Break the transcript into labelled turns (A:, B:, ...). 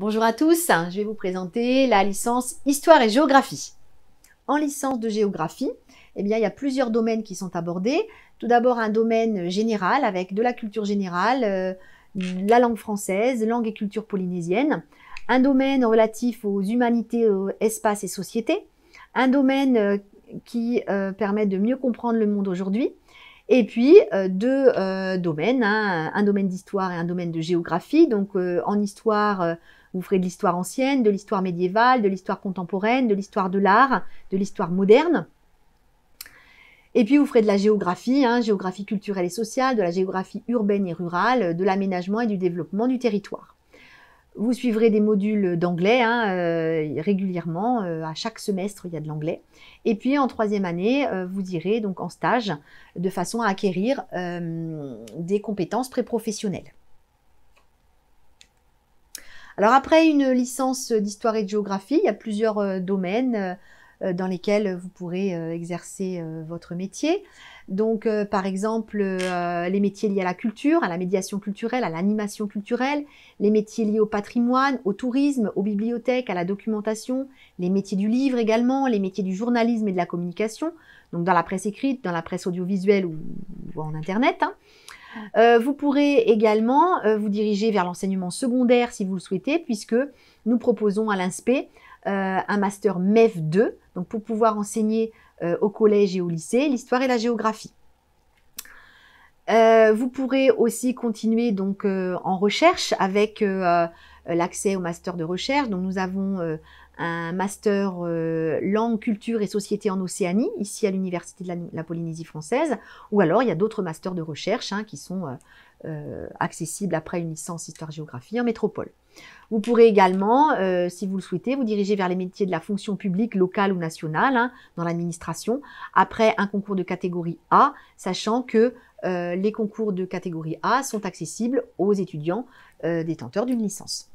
A: Bonjour à tous, je vais vous présenter la licence Histoire et Géographie. En licence de géographie, il y a plusieurs domaines qui sont abordés. Tout d'abord un domaine général avec de la culture générale, la langue française, langue et culture polynésienne. Un domaine relatif aux humanités, espace et société. Un domaine qui permet de mieux comprendre le monde aujourd'hui. Et puis deux domaines, un domaine d'histoire et un domaine de géographie. Donc en histoire, vous ferez de l'histoire ancienne, de l'histoire médiévale, de l'histoire contemporaine, de l'histoire de l'art, de l'histoire moderne. Et puis vous ferez de la géographie, géographie culturelle et sociale, de la géographie urbaine et rurale, de l'aménagement et du développement du territoire. Vous suivrez des modules d'anglais régulièrement, à chaque semestre il y a de l'anglais. Et puis en troisième année, vous irez donc en stage de façon à acquérir des compétences préprofessionnelles. Alors après une licence d'histoire et de géographie, il y a plusieurs domaines dans lesquels vous pourrez exercer votre métier. Donc par exemple les métiers liés à la culture, à la médiation culturelle, à l'animation culturelle, les métiers liés au patrimoine, au tourisme, aux bibliothèques, à la documentation, les métiers du livre également, les métiers du journalisme et de la communication, donc dans la presse écrite, dans la presse audiovisuelle ou en internet. Vous pourrez également vous diriger vers l'enseignement secondaire si vous le souhaitez, puisque nous proposons à l'INSPE un master MEF 2, donc pour pouvoir enseigner au collège et au lycée l'histoire et la géographie. Vous pourrez aussi continuer donc en recherche avec l'accès au master de recherche. Donc nous avons un master langue, culture et société en Océanie, ici à l'Université de la Polynésie française, ou alors il y a d'autres masters de recherche qui sont accessibles après une licence histoire-géographie en métropole. Vous pourrez également, si vous le souhaitez, vous diriger vers les métiers de la fonction publique locale ou nationale, dans l'administration, après un concours de catégorie A, sachant que les concours de catégorie A sont accessibles aux étudiants détenteurs d'une licence.